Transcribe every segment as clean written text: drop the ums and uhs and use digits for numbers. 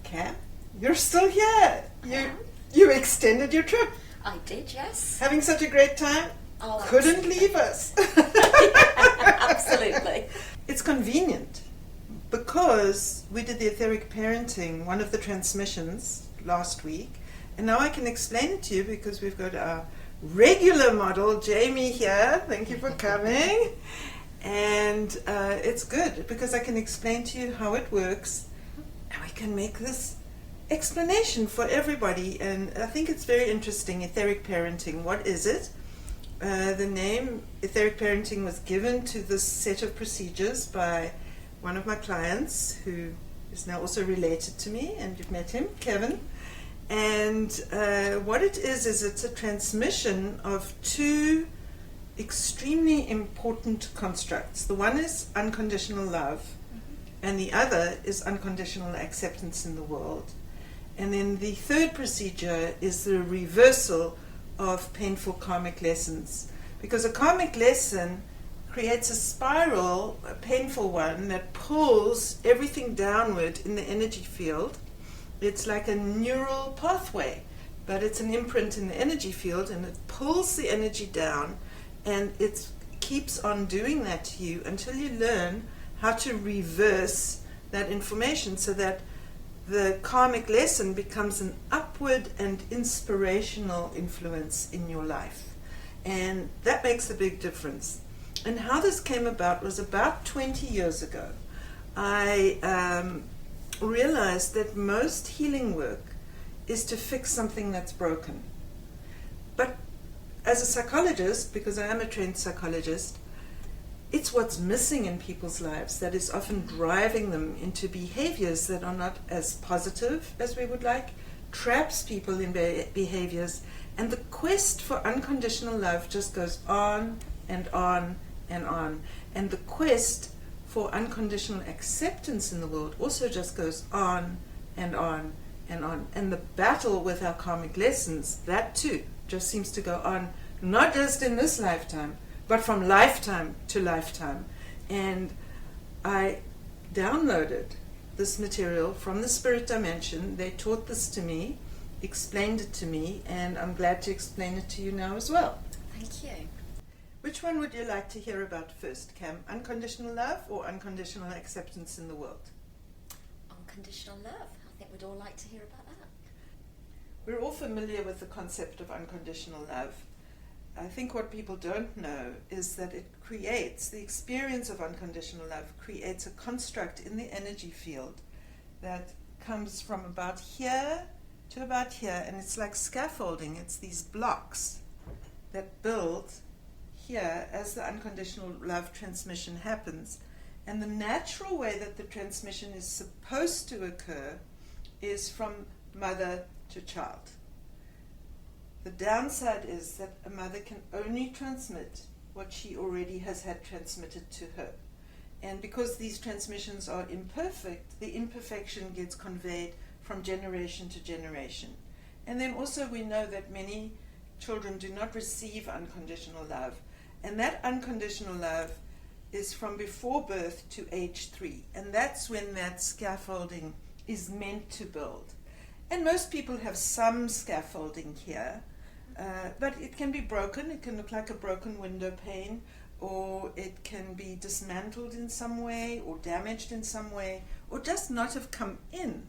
Cam, you're still here. You extended your trip. I did, yes. Having such a great time. Oh, couldn't leave us. Absolutely. It's convenient because we did the etheric parenting, one of the transmissions last week, and now I can explain it to you because we've got our regular model, Jamie, here. Thank you for coming. And it's good because I can explain to you how it works, and we can make this explanation for everybody. And I think it's very interesting. Etheric parenting, what is it? The name etheric parenting was given to this set of procedures by one of my clients who is now also related to me, and you've met him, Kevin. And what it is it's a transmission of two extremely important constructs. The one is unconditional love, and the other is unconditional acceptance in the world. And then the third procedure is the reversal of painful karmic lessons. Because a karmic lesson creates a spiral, a painful one, that pulls everything downward in the energy field. It's like a neural pathway, but it's an imprint in the energy field, and it pulls the energy down, and it keeps on doing that to you until you learn how to reverse that information so that the karmic lesson becomes an upward and inspirational influence in your life. And that makes a big difference. And how this came about was about 20 years ago. I realized that most healing work is to fix something that's broken. But as a psychologist, because I am a trained psychologist, it's what's missing in people's lives that is often driving them into behaviors that are not as positive as we would like, traps people in behaviors, and the quest for unconditional love just goes on and on and on. And the quest for unconditional acceptance in the world also just goes on and on and on. And the battle with our karmic lessons, that too, just seems to go on, not just in this lifetime, but from lifetime to lifetime. And I downloaded this material from the spirit dimension. They taught this to me, explained it to me, and I'm glad to explain it to you now as well. Thank you. Which one would you like to hear about first, Cam? Unconditional love or unconditional acceptance in the world? Unconditional love. I think we'd all like to hear about that. We're all familiar with the concept of unconditional love. I think what people don't know is that it creates, the experience of unconditional love creates a construct in the energy field that comes from about here to about here, and it's like scaffolding. It's these blocks that build here as the unconditional love transmission happens. And the natural way that the transmission is supposed to occur is from mother to child. The downside is that a mother can only transmit what she already has had transmitted to her. And because these transmissions are imperfect, the imperfection gets conveyed from generation to generation. And then also we know that many children do not receive unconditional love. And that unconditional love is from before birth to age 3. And that's when that scaffolding is meant to build. And most people have some scaffolding here, but it can be broken. It can look like a broken window pane, or it can be dismantled in some way, or damaged in some way, or just not have come in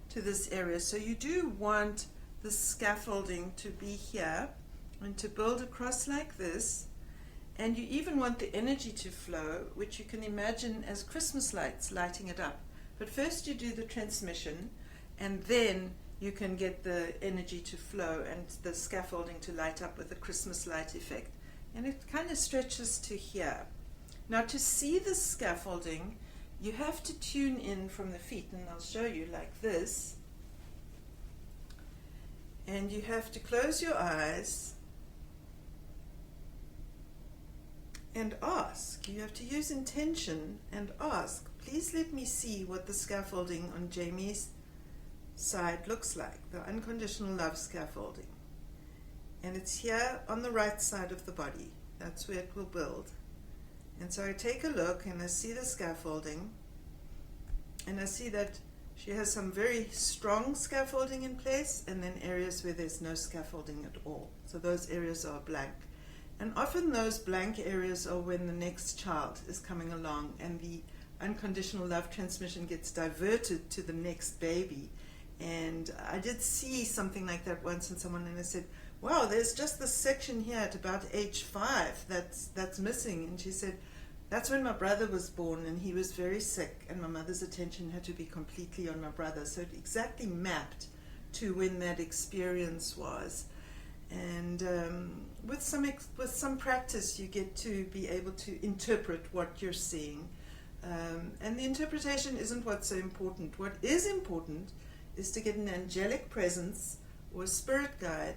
to this area. So you do want the scaffolding to be here and to build across like this. And you even want the energy to flow, which you can imagine as Christmas lights lighting it up. But first you do the transmission, and then you can get the energy to flow and the scaffolding to light up with the Christmas light effect. And it kind of stretches to here. Now to see the scaffolding, you have to tune in from the feet, and I'll show you like this. And you have to close your eyes and ask. You have to use intention and ask, please let me see what the scaffolding on Jamie's side looks like, the unconditional love scaffolding. And it's here on the right side of the body. That's where it will build. And so I take a look and I see the scaffolding, and I see that She has some very strong scaffolding in place, and then areas where there's no scaffolding at all. So those areas are blank. And often those blank areas are when the next child is coming along and the unconditional love transmission gets diverted to the next baby. And I did see something like that once in someone, and I said, wow, there's just this section here at about age 5 that's missing. And she said, that's when my brother was born, and he was very sick, and my mother's attention had to be completely on my brother. So it exactly mapped to when that experience was. And with some practice, you get to be able to interpret what you're seeing. And the interpretation isn't what's so important. What is important is to get an angelic presence or a spirit guide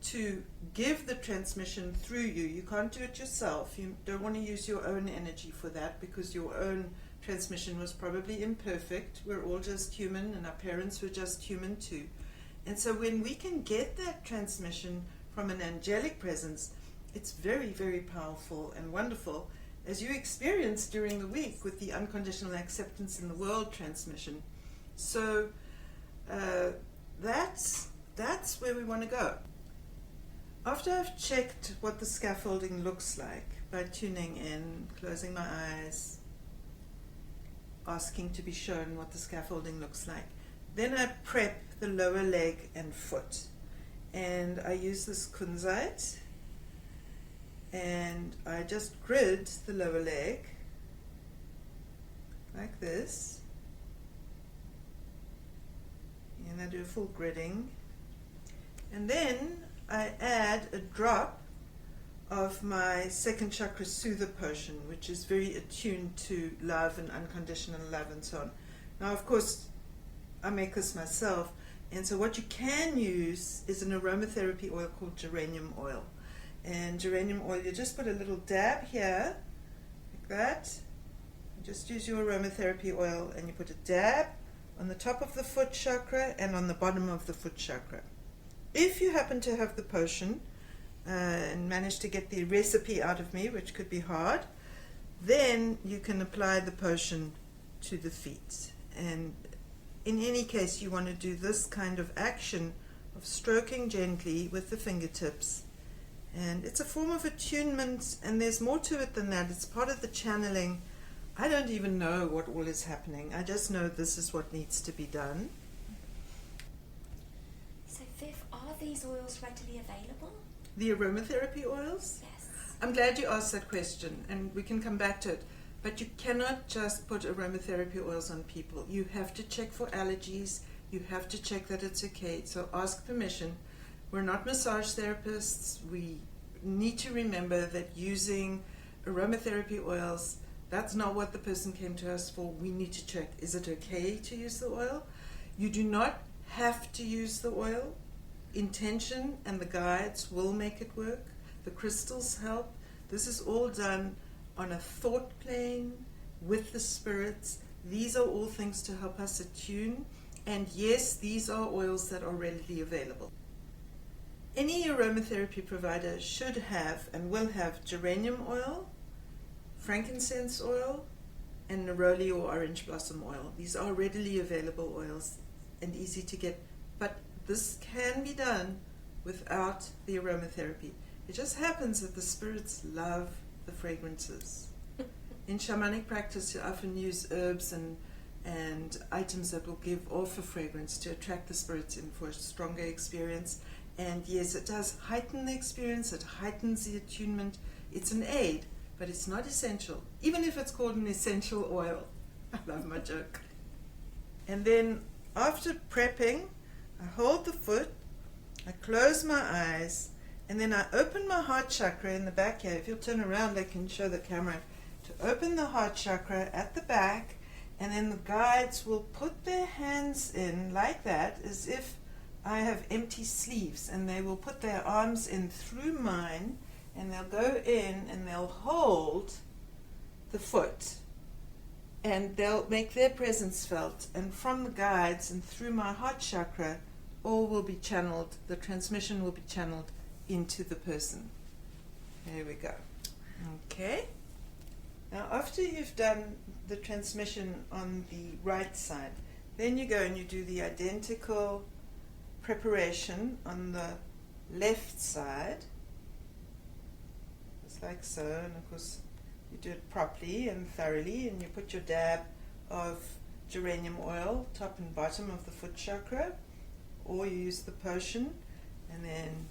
to give the transmission through you. You can't do it yourself. You don't want to use your own energy for that, because your own transmission was probably imperfect. We're all just human, and our parents were just human too. And so when we can get that transmission from an angelic presence, it's very, very powerful and wonderful, as you experienced during the week with the Unconditional Acceptance in the World transmission. So that's where we want to go. After I've checked what the scaffolding looks like by tuning in, closing my eyes, asking to be shown what the scaffolding looks like, then I prep the lower leg and foot. And I use this Kunzite, and I just grid the lower leg like this. And I do a full gridding. And then I add a drop of my second chakra soother potion, which is very attuned to love and unconditional love and so on. Now, of course, I make this myself, and so what you can use is an aromatherapy oil called Geranium oil. And Geranium oil, you just put a little dab here, like that. You just use your aromatherapy oil, and you put a dab on the top of the foot chakra and on the bottom of the foot chakra. If you happen to have the potion and manage to get the recipe out of me, which could be hard, then you can apply the potion to the feet. And in any case, you want to do this kind of action of stroking gently with the fingertips. And it's a form of attunement, and there's more to it than that. It's part of the channeling. I don't even know what all is happening. I just know this is what needs to be done. So, Viv, are these oils readily available? The aromatherapy oils? Yes. I'm glad you asked that question, and we can come back to it. But you cannot just put aromatherapy oils on people. You have to check for allergies. You have to check that it's okay. So ask permission. We're not massage therapists. We need to remember that using aromatherapy oils, that's not what the person came to us for. We need to check, is it okay to use the oil? You do not have to use the oil. Intention and the guides will make it work. The crystals help. This is all done on a thought plane with the spirits. These are all things to help us attune. And yes, these are oils that are readily available. Any aromatherapy provider should have and will have geranium oil, frankincense oil, and neroli or orange blossom oil. These are readily available oils and easy to get, but this can be done without the aromatherapy. It just happens that the spirits love the fragrances. In shamanic practice, you often use herbs and items that will give off a fragrance to attract the spirits in for a stronger experience. And yes, it does heighten the experience, it heightens the attunement. It's an aid, but it's not essential, even if it's called an essential oil. I love my joke. And then after prepping, I hold the foot, I close my eyes, and then I open my heart chakra in the back here. If you'll turn around, I can show the camera. To open the heart chakra at the back, and then the guides will put their hands in like that, as if I have empty sleeves, and they will put their arms in through mine, and they'll go in and they'll hold the foot, and they'll make their presence felt, and from the guides and through my heart chakra, all will be channeled, the transmission will be channeled into the person. There we go. Okay. Now after you've done the transmission on the right side, Then you go and you do the identical preparation on the left side, just like so, and of course you do it properly and thoroughly, and you put your dab of geranium oil top and bottom of the foot chakra, or you use the potion, and then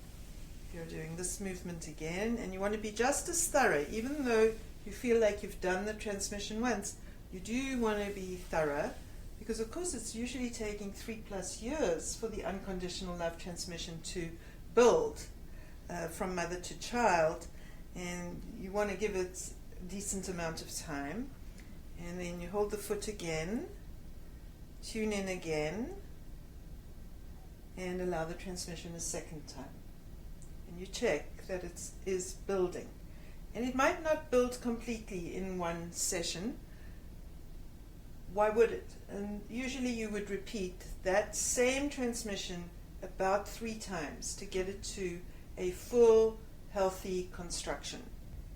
you're doing this movement again, and you want to be just as thorough. Even though you feel like you've done the transmission once, you do want to be thorough, because of course it's usually taking 3+ years for the unconditional love transmission to build from mother to child, and you want to give it a decent amount of time. And then you hold the foot again, tune in again, and allow the transmission a second time. And you check that it is building. And it might not build completely in one session. Why would it? And usually you would repeat that same transmission about 3 times to get it to a full, healthy construction.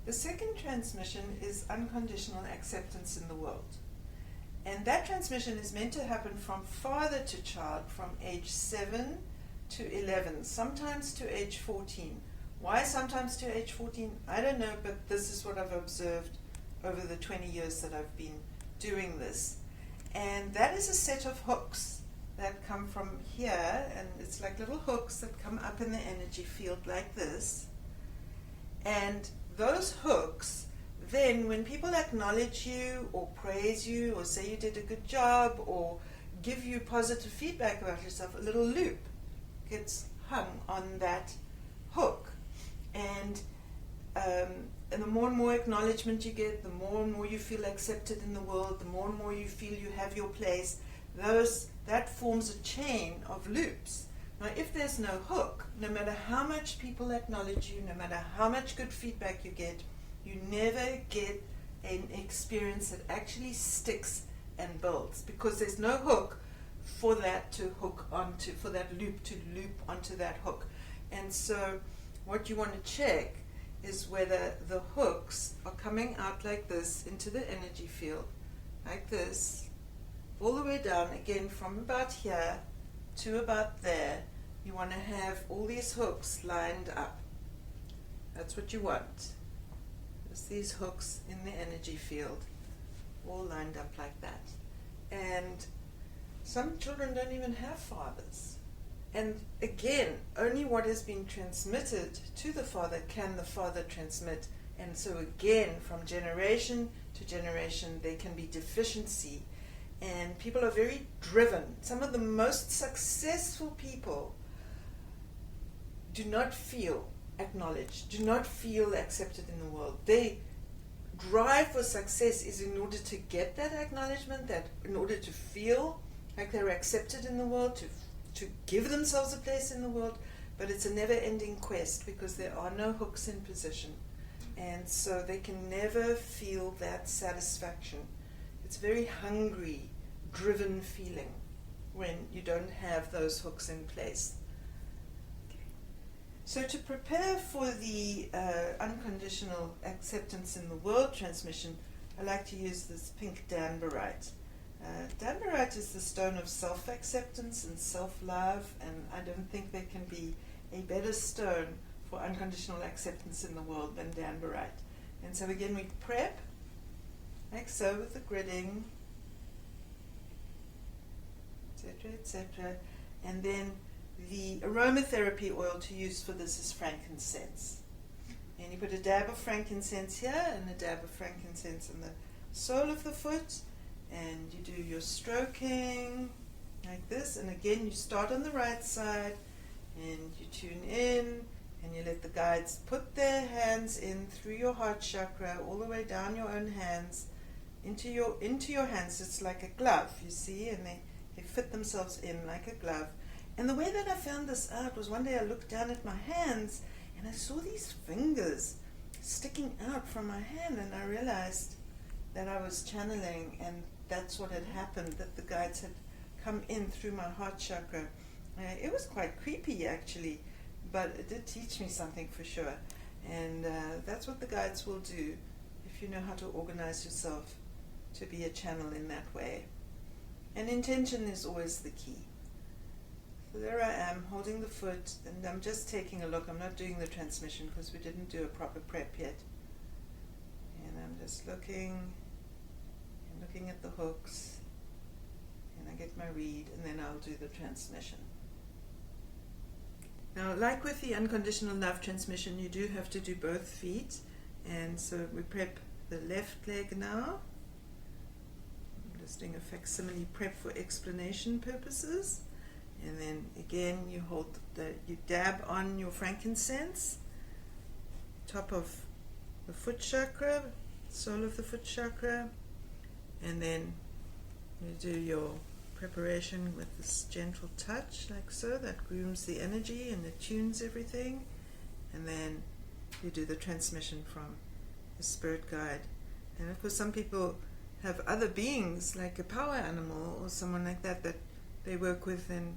The second transmission is unconditional acceptance in the world. And that transmission is meant to happen from father to child, from age 7 to 11, sometimes to age 14. Why sometimes to age 14? I don't know, but this is what I've observed over the 20 years that I've been doing this. And that is a set of hooks that come from here, and it's like little hooks that come up in the energy field like this. And those hooks, then when people acknowledge you or praise you or say you did a good job or give you positive feedback about yourself, a little loop gets hung on that hook. And the more and more acknowledgement you get, the more and more you feel accepted in the world, the more and more you feel you have your place, that forms a chain of loops. Now, if there's no hook, no matter how much people acknowledge you, no matter how much good feedback you get, you never get an experience that actually sticks and builds, because there's no hook for that to hook onto, for that loop to loop onto that hook. And so what you want to check is whether the hooks are coming out like this into the energy field, like this, all the way down, again from about here to about there. You want to have all these hooks lined up. That's what you want. Just these hooks in the energy field, all lined up like that. And some children don't even have fathers. And again, only what has been transmitted to the father can the father transmit. And so again, from generation to generation, there can be deficiency. And people are very driven. Some of the most successful people do not feel acknowledged, do not feel accepted in the world. Their drive for success is in order to get that acknowledgement, that in order to feel like they're accepted in the world, to give themselves a place in the world, but it's a never-ending quest because there are no hooks in position, and so they can never feel that satisfaction. It's a very hungry, driven feeling when you don't have those hooks in place. Okay. So to prepare for the unconditional acceptance in the world transmission, I like to use this pink Danburite. Danburite is the stone of self-acceptance and self-love, and I don't think there can be a better stone for unconditional acceptance in the world than Danburite. And so again, we prep, like so, with the gridding, etc., etc. And then the aromatherapy oil to use for this is frankincense. And you put a dab of frankincense here and a dab of frankincense in the sole of the foot, and you do your stroking like this. And again, you start on the right side and you tune in, and you let the guides put their hands in through your heart chakra, all the way down your own hands, into your hands. It's like a glove, you see, and they fit themselves in like a glove. And the way that I found this out was one day I looked down at my hands and I saw these fingers sticking out from my hand, and I realized that I was channeling, and that's what had happened, that the guides had come in through my heart chakra. It was quite creepy actually, but it did teach me something for sure. And that's what the guides will do if you know how to organize yourself to be a channel in that way. And intention is always the key. So there I am, holding the foot, and I'm just taking a look. I'm not doing the transmission because we didn't do a proper prep yet. And I'm just looking and looking at the hooks, and I get my read, and then I'll do the transmission. Now, like with the unconditional love transmission, you do have to do both feet, and so we prep the left leg now. I'm just doing a facsimile prep for explanation purposes. And then again, you you dab on your frankincense, top of the foot chakra, sole of the foot chakra, and then you do your preparation with this gentle touch, like so, that grooms the energy and attunes everything. And then you do the transmission from the spirit guide. And of course, some people have other beings, like a power animal or someone like that they work with, and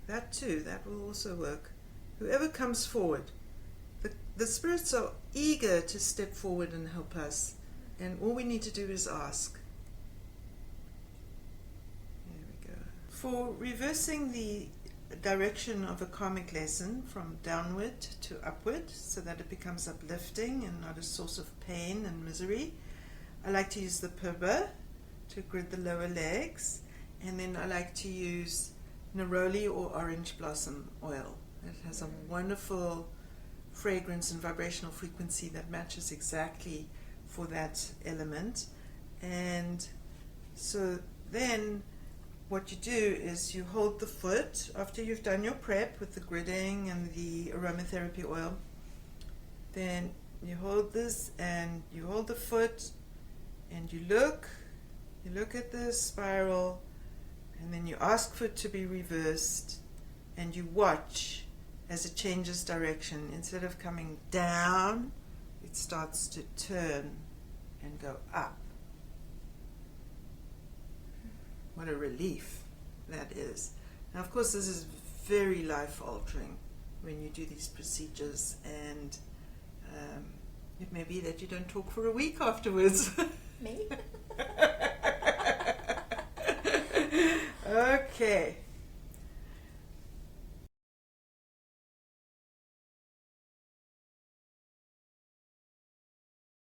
that too, that will also work. Whoever comes forward, the spirits are eager to step forward and help us, and all we need to do is ask. There we go. For reversing the direction of a karmic lesson from downward to upward, so that it becomes uplifting and not a source of pain and misery, I like to use the Phurba to grid the lower legs, and then I like to use Neroli or orange blossom oil. It has a wonderful fragrance and vibrational frequency that matches exactly for that element. And so then what you do is you hold the foot after you've done your prep with the gridding and the aromatherapy oil. Then you hold this and you hold the foot and you look at the spiral. And then you ask for it to be reversed, and you watch as it changes direction. Instead of coming down, it starts to turn and go up. What a relief that is. Now, of course, this is very life-altering when you do these procedures, and it may be that you don't talk for a week afterwards. Me? Okay.